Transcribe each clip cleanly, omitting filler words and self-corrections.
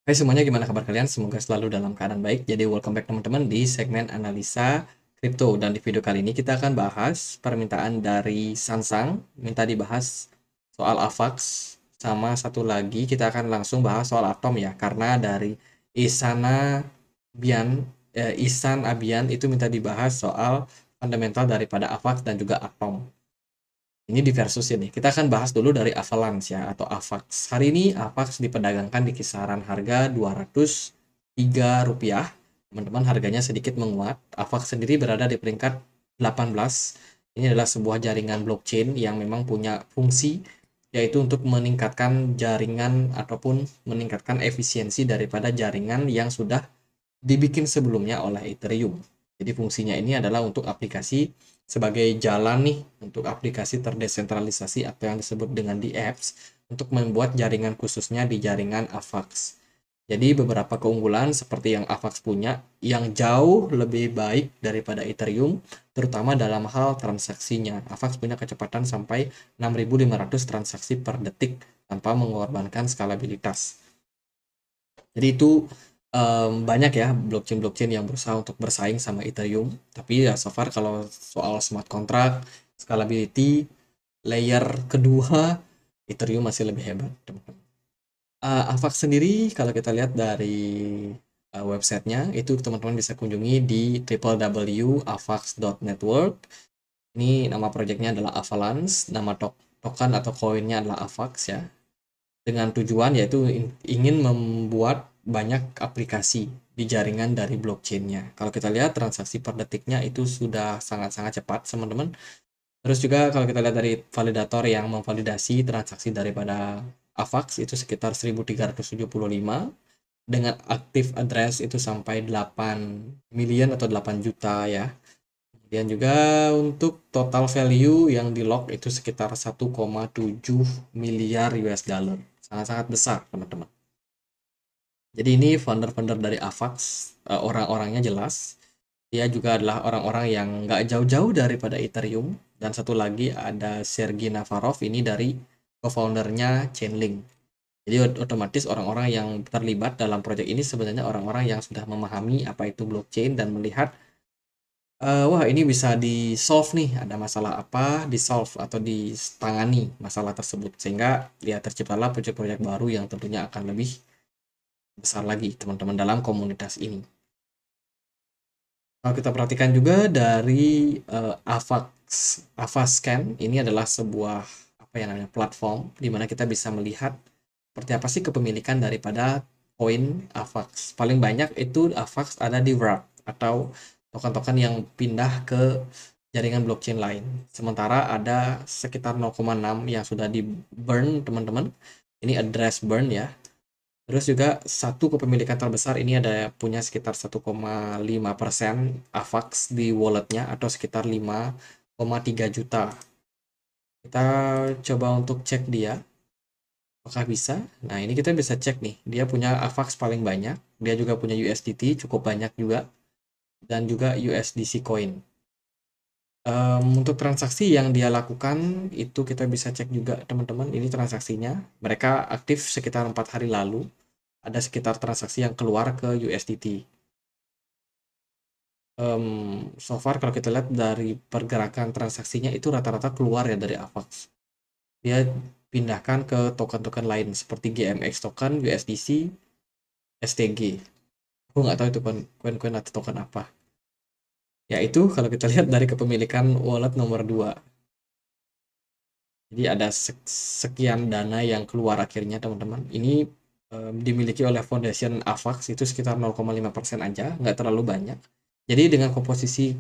Hai semuanya, gimana kabar kalian? Semoga selalu dalam keadaan baik. Jadi welcome back teman-teman di segmen analisa kripto. Dan di video kali ini kita akan bahas permintaan dari Sansang. Minta dibahas soal AVAX. Sama satu lagi kita akan langsung bahas soal Atom ya. Karena dari Isana Bian, Isan Abian itu minta dibahas soal fundamental daripada AVAX dan juga Atom. Ini di versus ini. Kita akan bahas dulu dari Avalanche ya atau AVAX. Hari ini AVAX diperdagangkan di kisaran harga Rp203. Teman-teman, harganya sedikit menguat. AVAX sendiri berada di peringkat 18. Ini adalah sebuah jaringan blockchain yang memang punya fungsi yaitu untuk meningkatkan jaringan ataupun meningkatkan efisiensi daripada jaringan yang sudah dibikin sebelumnya oleh Ethereum. Jadi fungsinya ini adalah untuk aplikasi sebagai jalan nih untuk aplikasi terdesentralisasi atau yang disebut dengan di apps untuk membuat jaringan khususnya di jaringan AVAX. Jadi beberapa keunggulan seperti yang AVAX punya yang jauh lebih baik daripada Ethereum, terutama dalam hal transaksinya. AVAX punya kecepatan sampai 6.500 transaksi per detik tanpa mengorbankan skalabilitas. Jadi itu banyak ya blockchain-blockchain yang berusaha untuk bersaing sama Ethereum. Tapi ya so far kalau soal smart contract, scalability, layer kedua, Ethereum masih lebih hebat, teman-teman. AVAX sendiri kalau kita lihat dari websitenya itu teman-teman bisa kunjungi di www.avax.network. Ini nama proyeknya adalah Avalanche, nama token atau koinnya adalah AVAX ya, dengan tujuan yaitu ingin membuat banyak aplikasi di jaringan dari blockchain-nya. Kalau kita lihat transaksi per detiknya itu sudah sangat-sangat cepat, teman-teman. Terus juga kalau kita lihat dari validator yang memvalidasi transaksi daripada AVAX itu sekitar 1375 dengan active address itu sampai 8 million atau 8 juta ya. Kemudian juga untuk total value yang di lock itu sekitar 1,7 miliar US dollar. Sangat-sangat besar, teman-teman. Jadi ini founder-founder dari AVAX, orang-orangnya jelas. Dia juga adalah orang-orang yang nggak jauh-jauh daripada Ethereum. Dan satu lagi ada Sergey Navarov, ini dari co-foundernya Chainlink. Jadi otomatis orang-orang yang terlibat dalam proyek ini sebenarnya orang-orang yang sudah memahami apa itu blockchain dan melihat wah ini bisa di-solve nih, ada masalah apa, di-solve atau ditangani masalah tersebut. Sehingga ya terciptalah proyek-proyek baru yang tentunya akan lebih besar lagi teman-teman dalam komunitas ini. Kalau kita perhatikan juga dari Avascan, ini adalah sebuah apa ya namanya platform di mana kita bisa melihat seperti apa sih kepemilikan daripada koin AVAX. Paling banyak itu AVAX ada di Wrap atau token-token yang pindah ke jaringan blockchain lain. Sementara ada sekitar 0,6 yang sudah di burn, teman-teman. Ini address burn ya. Terus juga satu kepemilikan terbesar ini ada punya sekitar 1,5% AVAX di walletnya atau sekitar 5,3 juta. Kita coba untuk cek dia. Apakah bisa? Nah, ini kita bisa cek nih. Dia punya AVAX paling banyak. Dia juga punya USDT cukup banyak juga. Dan juga USDC coin. Untuk transaksi yang dia lakukan, itu kita bisa cek juga teman-teman. Ini transaksinya. Mereka aktif sekitar 4 hari lalu. Ada sekitar transaksi yang keluar ke USDT. So far kalau kita lihat dari pergerakan transaksinya itu rata-rata keluar ya dari AVAX. Dia pindahkan ke token-token lain seperti GMX token, USDC, STG. Aku nggak tahu itu koin-koin atau token apa. Ya itu kalau kita lihat dari kepemilikan wallet nomor 2. Jadi ada sekian dana yang keluar akhirnya teman-teman. Ini dimiliki oleh Foundation AVAX itu sekitar 0,5% aja, nggak terlalu banyak. Jadi dengan komposisi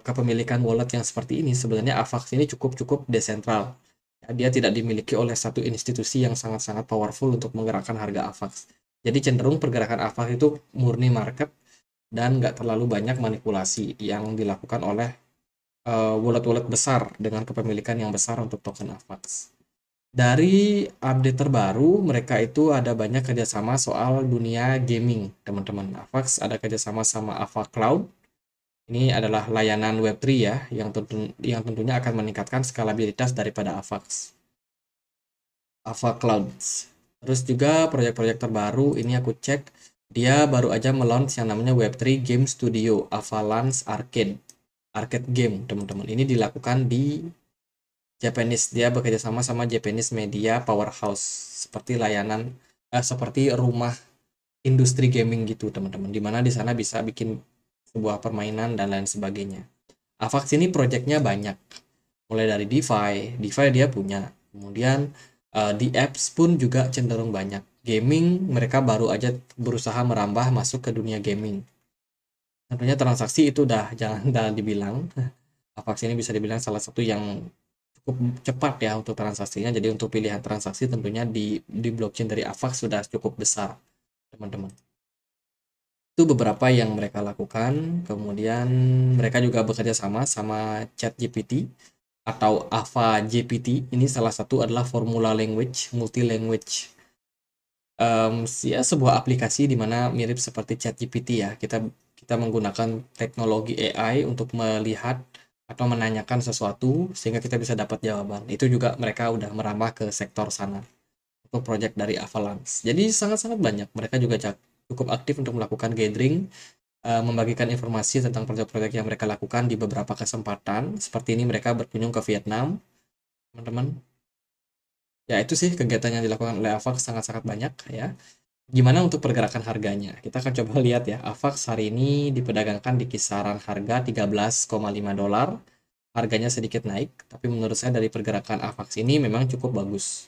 kepemilikan wallet yang seperti ini, sebenarnya AVAX ini cukup desentral. Ya, dia tidak dimiliki oleh satu institusi yang sangat-sangat powerful untuk menggerakkan harga AVAX. Jadi cenderung pergerakan AVAX itu murni market dan nggak terlalu banyak manipulasi yang dilakukan oleh wallet-wallet besar dengan kepemilikan yang besar untuk token AVAX. Dari update terbaru, mereka itu ada banyak kerjasama soal dunia gaming, teman-teman. AVAX ada kerjasama sama Ava Cloud. Ini adalah layanan Web3 ya, yang tentunya akan meningkatkan skalabilitas daripada AVAX. Ava Cloud. Terus juga proyek-proyek terbaru ini aku cek, dia baru aja melaunch yang namanya Web3 Game Studio Avalanche Arcade. Arcade game, teman-teman. Ini dilakukan di Japanese. Dia bekerja sama sama Japanese Media Powerhouse, seperti seperti rumah industri gaming gitu, teman-teman. Dimana di sana bisa bikin sebuah permainan dan lain sebagainya. Avax ini proyeknya banyak, mulai dari DeFi dia punya, kemudian di apps pun juga cenderung banyak. Gaming mereka baru aja berusaha merambah masuk ke dunia gaming. Tentunya transaksi itu udah jangan dibilang. Avax ini bisa dibilang salah satu yang cukup cepat ya untuk transaksinya. Jadi untuk pilihan transaksi tentunya di blockchain dari Avax sudah cukup besar, teman-teman. Itu beberapa yang mereka lakukan. Kemudian mereka juga bekerja sama sama ChatGPT atau Ava GPT. Ini salah satu adalah formula language, multi language, ya sebuah aplikasi di mana mirip seperti ChatGPT ya. Kita menggunakan teknologi AI untuk melihat atau menanyakan sesuatu sehingga kita bisa dapat jawaban. Itu juga mereka udah merambah ke sektor sana untuk project dari Avalanche. Jadi sangat-sangat banyak. Mereka juga cukup aktif untuk melakukan gathering, membagikan informasi tentang proyek-proyek yang mereka lakukan di beberapa kesempatan. Seperti ini mereka berkunjung ke Vietnam, teman-teman. Ya itu sih kegiatan yang dilakukan oleh Avax sangat-sangat banyak ya. Gimana untuk pergerakan harganya? Kita akan coba lihat ya. Avax hari ini diperdagangkan di kisaran harga 13,5 dolar. Harganya sedikit naik, tapi menurut saya dari pergerakan Avax ini memang cukup bagus.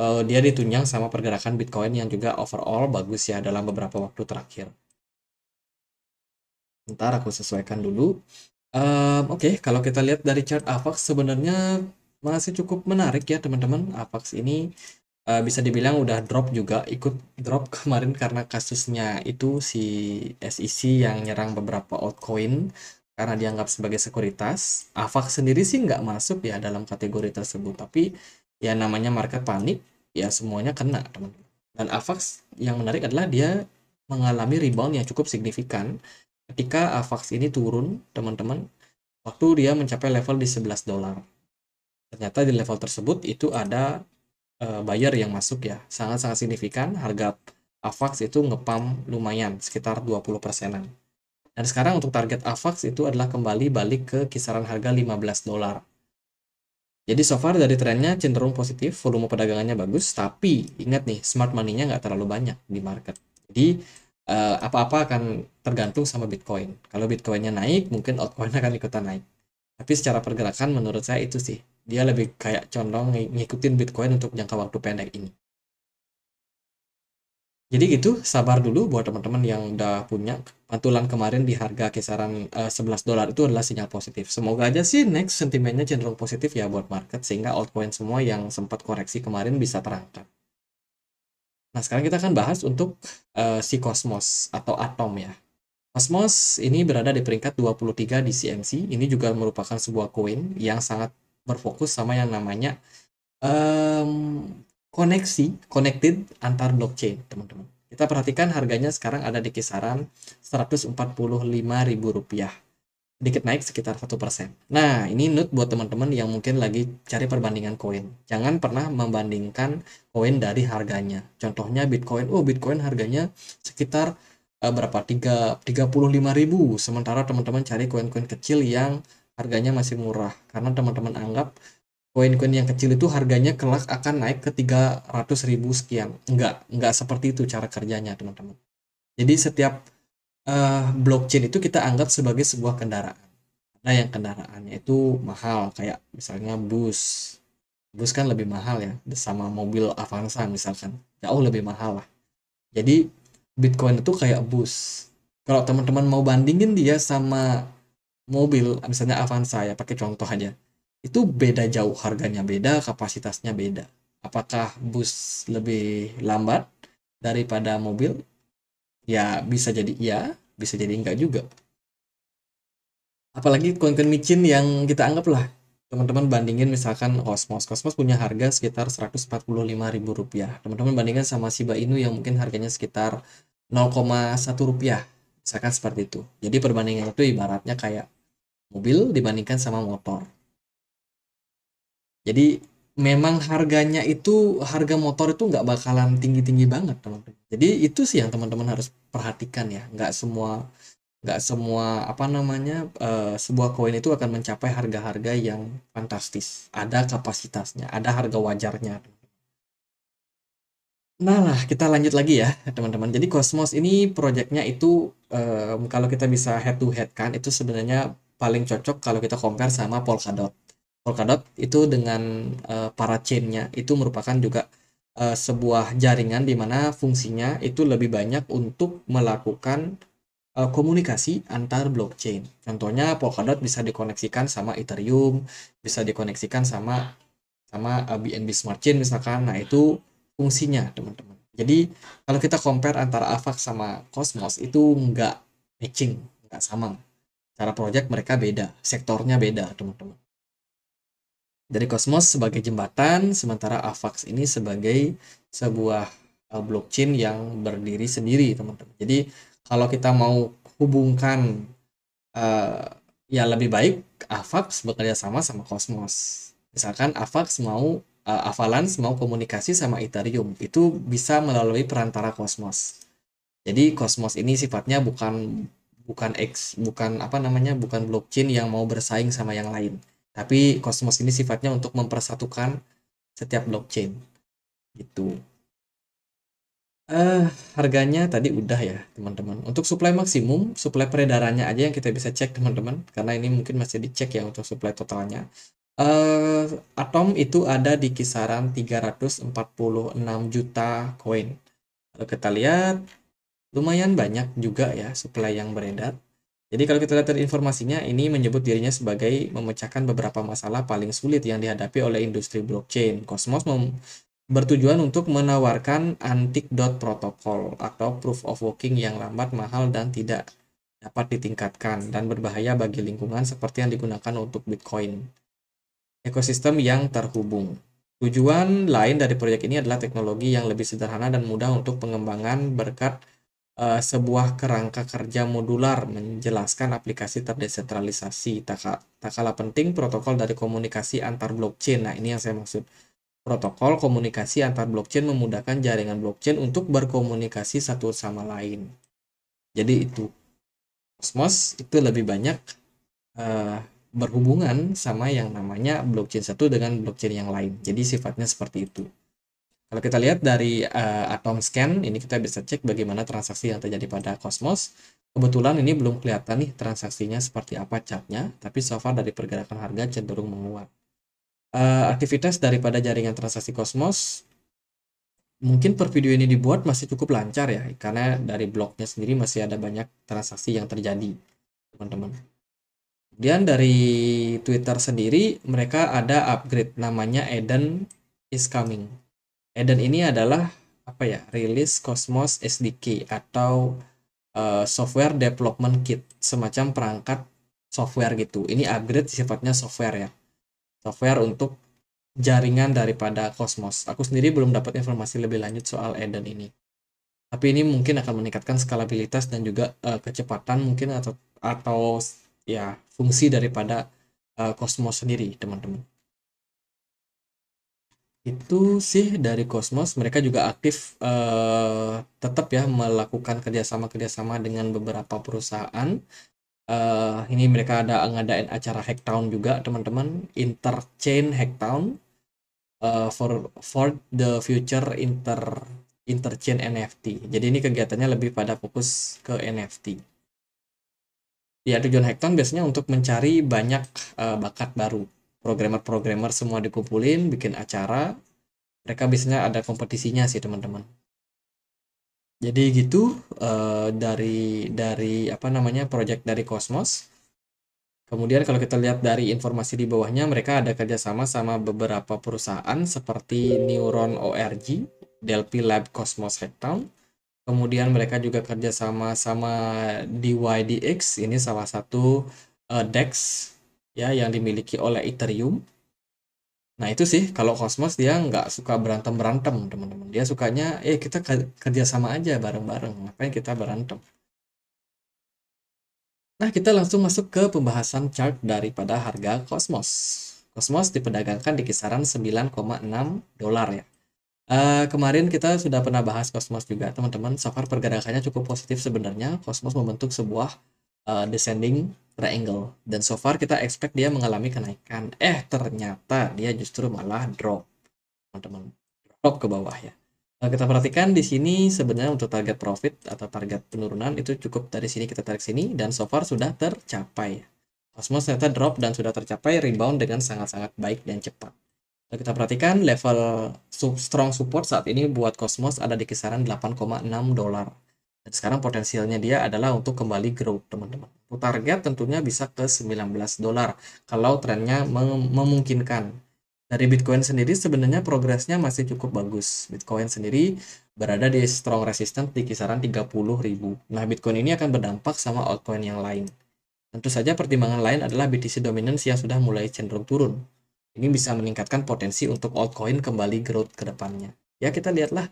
Dia ditunjang sama pergerakan Bitcoin yang juga overall bagus ya dalam beberapa waktu terakhir. Ntar aku sesuaikan dulu. Oke, kalau kita lihat dari chart AVAX sebenarnya masih cukup menarik ya teman-teman. AVAX ini bisa dibilang udah drop juga, ikut drop kemarin karena kasusnya itu si SEC yang nyerang beberapa altcoin karena dianggap sebagai sekuritas. AVAX sendiri sih nggak masuk ya dalam kategori tersebut, tapi ya namanya market panik, ya semuanya kena teman-teman. Dan AVAX yang menarik adalah dia mengalami rebound yang cukup signifikan ketika AVAX ini turun teman-teman, waktu dia mencapai level di 11 dolar. Ternyata di level tersebut itu ada buyer yang masuk ya, sangat-sangat signifikan. Harga AVAX itu ngepam lumayan, sekitar 20%-an. Dan sekarang untuk target AVAX itu adalah kembali balik ke kisaran harga 15 dolar. Jadi so far dari trennya cenderung positif, volume perdagangannya bagus, tapi ingat nih, smart money-nya nggak terlalu banyak di market. Jadi apa-apa akan tergantung sama Bitcoin. Kalau Bitcoin-nya naik, mungkin altcoin akan ikutan naik. Tapi secara pergerakan menurut saya itu sih, dia lebih kayak condong ngikutin Bitcoin untuk jangka waktu pendek ini. Jadi gitu, sabar dulu buat teman-teman yang udah punya pantulan kemarin di harga kisaran 11 dolar itu adalah sinyal positif. Semoga aja sih next sentimennya cenderung positif ya buat market sehingga altcoin semua yang sempat koreksi kemarin bisa terangkat. Nah, sekarang kita akan bahas untuk si Cosmos atau Atom ya. Cosmos ini berada di peringkat 23 di CMC. Ini juga merupakan sebuah koin yang sangat berfokus sama yang namanya connected antar blockchain, teman-teman. Kita perhatikan harganya sekarang ada di kisaran Rp145.000. Sedikit naik sekitar 1%. Nah, ini note buat teman-teman yang mungkin lagi cari perbandingan koin. Jangan pernah membandingkan koin dari harganya. Contohnya Bitcoin. Oh, Bitcoin harganya sekitar berapa? 35.000. Sementara teman-teman cari koin-koin kecil yang harganya masih murah. Karena teman-teman anggap koin-koin yang kecil itu harganya kelak akan naik ke 300.000 sekian. Enggak seperti itu cara kerjanya, teman-teman. Jadi setiap blockchain itu kita anggap sebagai sebuah kendaraan. Ada yang kendaraannya itu mahal, kayak misalnya bus. Bus kan lebih mahal ya, sama mobil Avanza misalkan. Jauh lebih mahal lah. Jadi Bitcoin itu kayak bus. Kalau teman-teman mau bandingin dia sama mobil, misalnya Avanza ya, pakai contoh aja. Itu beda jauh, harganya beda, kapasitasnya beda. Apakah bus lebih lambat daripada mobil? Ya bisa jadi iya, bisa jadi enggak juga. Apalagi koin-koin micin yang kita anggap lah, teman-teman bandingin misalkan Cosmos. Cosmos punya harga sekitar Rp145.000. Teman-teman bandingkan sama Shiba Inu yang mungkin harganya sekitar 0,1 rupiah. Misalkan seperti itu. Jadi perbandingan itu ibaratnya kayak mobil dibandingkan sama motor. Jadi memang harganya itu harga motor itu nggak bakalan tinggi-tinggi banget teman-teman. Jadi itu sih yang teman-teman harus perhatikan ya. Nggak semua apa namanya sebuah koin itu akan mencapai harga-harga yang fantastis. Ada kapasitasnya, ada harga wajarnya. Nah lah, kita lanjut lagi ya teman-teman. Jadi Cosmos ini proyeknya itu kalau kita bisa head to head kan itu sebenarnya paling cocok kalau kita compare sama Polkadot. Polkadot itu dengan para chainnya itu merupakan juga sebuah jaringan di mana fungsinya itu lebih banyak untuk melakukan komunikasi antar blockchain. Contohnya Polkadot bisa dikoneksikan sama Ethereum, bisa dikoneksikan sama sama BNB Smart Chain misalkan. Nah, itu fungsinya, teman-teman. Jadi, kalau kita compare antara AVAX sama Cosmos itu nggak matching, nggak sama. Cara project mereka beda, sektornya beda, teman-teman. Dari Cosmos sebagai jembatan, sementara AVAX ini sebagai sebuah blockchain yang berdiri sendiri, teman-teman. Jadi, kalau kita mau hubungkan eh, ya lebih baik AVAX bekerja sama sama Cosmos. Misalkan AVAX mau Avalanche mau komunikasi sama Ethereum, itu bisa melalui perantara Cosmos. Jadi Cosmos ini sifatnya bukan bukan apa namanya bukan blockchain yang mau bersaing sama yang lain. Tapi Cosmos ini sifatnya untuk mempersatukan setiap blockchain gitu. Eh, Harganya tadi udah ya, teman-teman. Untuk supply maksimum, supply peredarannya aja yang kita bisa cek, teman-teman. Karena ini mungkin masih dicek ya untuk supply totalnya. Eh, Atom itu ada di kisaran 346 juta koin. Kalau kita lihat, lumayan banyak juga ya supply yang beredar. Jadi kalau kita lihat dari informasinya, ini menyebut dirinya sebagai memecahkan beberapa masalah paling sulit yang dihadapi oleh industri blockchain. Cosmos bertujuan untuk menawarkan anti-dot protocol atau proof of working yang lambat, mahal, dan tidak dapat ditingkatkan dan berbahaya bagi lingkungan seperti yang digunakan untuk Bitcoin. Ekosistem yang terhubung. Tujuan lain dari proyek ini adalah teknologi yang lebih sederhana dan mudah untuk pengembangan berkat sebuah kerangka kerja modular menjelaskan aplikasi terdesentralisasi. Tak kalah penting protokol dari komunikasi antar blockchain. Nah, ini yang saya maksud. Protokol komunikasi antar blockchain memudahkan jaringan blockchain untuk berkomunikasi satu sama lain. Jadi itu Cosmos itu lebih banyak eh, berhubungan sama yang namanya blockchain satu dengan blockchain yang lain. Jadi sifatnya seperti itu. Kalau kita lihat dari Atom Scan, ini kita bisa cek bagaimana transaksi yang terjadi pada Cosmos. Kebetulan ini belum kelihatan nih transaksinya seperti apa chartnya, tapi so far dari pergerakan harga cenderung menguat. Aktivitas daripada jaringan transaksi Cosmos mungkin per video ini dibuat masih cukup lancar ya, karena dari blognya sendiri masih ada banyak transaksi yang terjadi, teman-teman. Kemudian dari Twitter sendiri, mereka ada upgrade namanya Eden is coming. Eden ini adalah apa ya? Rilis Cosmos SDK atau software development kit, semacam perangkat software gitu. Ini upgrade sifatnya software ya. Software untuk jaringan daripada Cosmos. Aku sendiri belum dapat informasi lebih lanjut soal Eden ini. Tapi ini mungkin akan meningkatkan skalabilitas dan juga kecepatan mungkin atau ya fungsi daripada Cosmos sendiri, teman-teman. Itu sih dari Cosmos. Mereka juga aktif tetap ya melakukan kerjasama-kerjasama dengan beberapa perusahaan. Ini mereka ada ngadain acara Hacktown juga, teman-teman. Interchain Hacktown for the future interchain NFT. Jadi ini kegiatannya lebih pada fokus ke NFT. Ya, tujuan Hacktown biasanya untuk mencari banyak bakat baru. Programmer-programmer semua dikumpulin, bikin acara. Mereka biasanya ada kompetisinya sih, teman-teman. Jadi gitu dari apa namanya project dari Cosmos. Kemudian kalau kita lihat dari informasi di bawahnya, mereka ada kerjasama sama beberapa perusahaan seperti Neuron ORG, Delphi Lab Cosmos Hacktown. Kemudian mereka juga kerjasama sama DYDX, ini salah satu DEX ya yang dimiliki oleh Ethereum. Nah itu sih kalau Cosmos dia nggak suka berantem-berantem teman-teman. Dia sukanya kita kerjasama aja bareng-bareng. Ngapain kita berantem? Nah kita langsung masuk ke pembahasan chart daripada harga Cosmos. Cosmos diperdagangkan di kisaran 9,6 dolar ya. Kemarin kita sudah pernah bahas Cosmos juga, teman-teman. So far pergerakannya cukup positif sebenarnya. Cosmos membentuk sebuah descending triangle. Dan so far kita expect dia mengalami kenaikan. Ternyata dia justru malah drop, teman-teman. Drop ke bawah ya. Kita perhatikan di sini sebenarnya untuk target profit atau target penurunan itu cukup dari sini kita tarik sini dan so far sudah tercapai. Cosmos ternyata drop dan sudah tercapai rebound dengan sangat-sangat baik dan cepat. Kita perhatikan level strong support saat ini buat Cosmos ada di kisaran 8,6 dolar. Dan sekarang potensialnya dia adalah untuk kembali growth, teman-teman. Untuk target tentunya bisa ke 19 dolar kalau trennya memungkinkan. Dari Bitcoin sendiri sebenarnya progresnya masih cukup bagus. Bitcoin sendiri berada di strong resistance di kisaran 30.000. Nah, Bitcoin ini akan berdampak sama altcoin yang lain. Tentu saja pertimbangan lain adalah BTC dominance yang sudah mulai cenderung turun. Ini bisa meningkatkan potensi untuk altcoin kembali growth ke depannya. Ya, kita lihatlah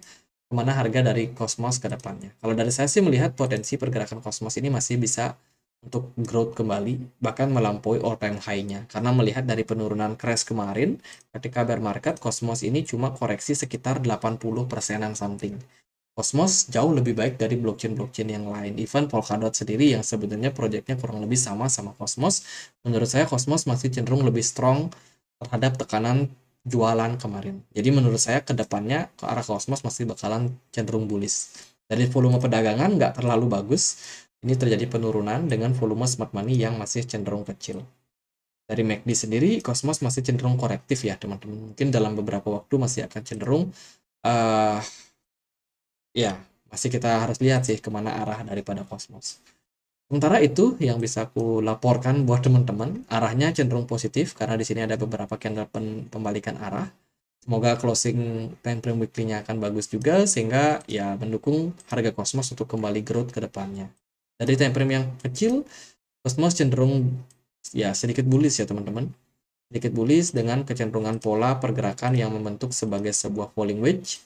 kemana harga dari Cosmos ke depannya. Kalau dari saya sih melihat potensi pergerakan Cosmos ini masih bisa untuk growth kembali, bahkan melampaui all-time high-nya. Karena melihat dari penurunan crash kemarin, ketika bear market, Cosmos ini cuma koreksi sekitar 80%-an something. Cosmos jauh lebih baik dari blockchain-blockchain yang lain. Even Polkadot sendiri yang sebenarnya proyeknya kurang lebih sama Cosmos, menurut saya Cosmos masih cenderung lebih strong terhadap tekanan jualan kemarin. Jadi menurut saya ke depannya ke arah Cosmos masih bakalan cenderung bullish. Dari volume perdagangan nggak terlalu bagus, ini terjadi penurunan dengan volume smart money yang masih cenderung kecil. Dari MACD sendiri, Cosmos masih cenderung korektif ya teman-teman. Mungkin dalam beberapa waktu masih akan cenderung uh, ya masih kita harus lihat sih kemana arah daripada Cosmos. Sementara itu yang bisa aku laporkan buat teman-teman, arahnya cenderung positif karena di sini ada beberapa candle pembalikan arah. Semoga closing time frame weekly-nya akan bagus juga sehingga ya mendukung harga Cosmos untuk kembali growth ke depannya. Dari time frame yang kecil, Cosmos cenderung ya sedikit bullish ya teman-teman. Sedikit bullish dengan kecenderungan pola pergerakan yang membentuk sebagai sebuah falling wedge.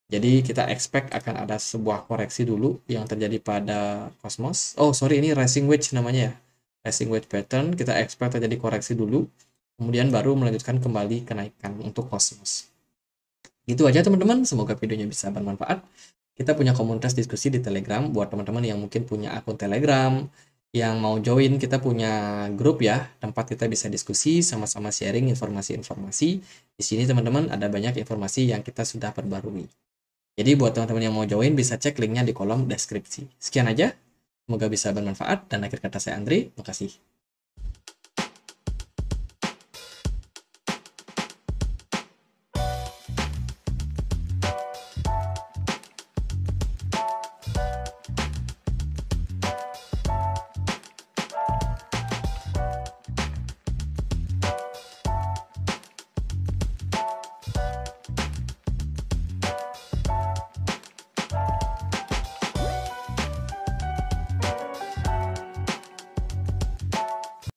Jadi kita expect akan ada sebuah koreksi dulu yang terjadi pada Cosmos. Oh sorry, ini rising wedge namanya ya. Rising wedge pattern, kita expect terjadi koreksi dulu. Kemudian baru melanjutkan kembali kenaikan untuk Cosmos. Gitu aja teman-teman, semoga videonya bisa bermanfaat. Kita punya komunitas diskusi di Telegram buat teman-teman yang mungkin punya akun Telegram, yang mau join, kita punya grup ya, tempat kita bisa diskusi, sama-sama sharing informasi-informasi. Di sini teman-teman ada banyak informasi yang kita sudah perbarui. Jadi buat teman-teman yang mau join bisa cek linknya di kolom deskripsi. Sekian aja, semoga bisa bermanfaat dan akhir kata saya Andre, makasih.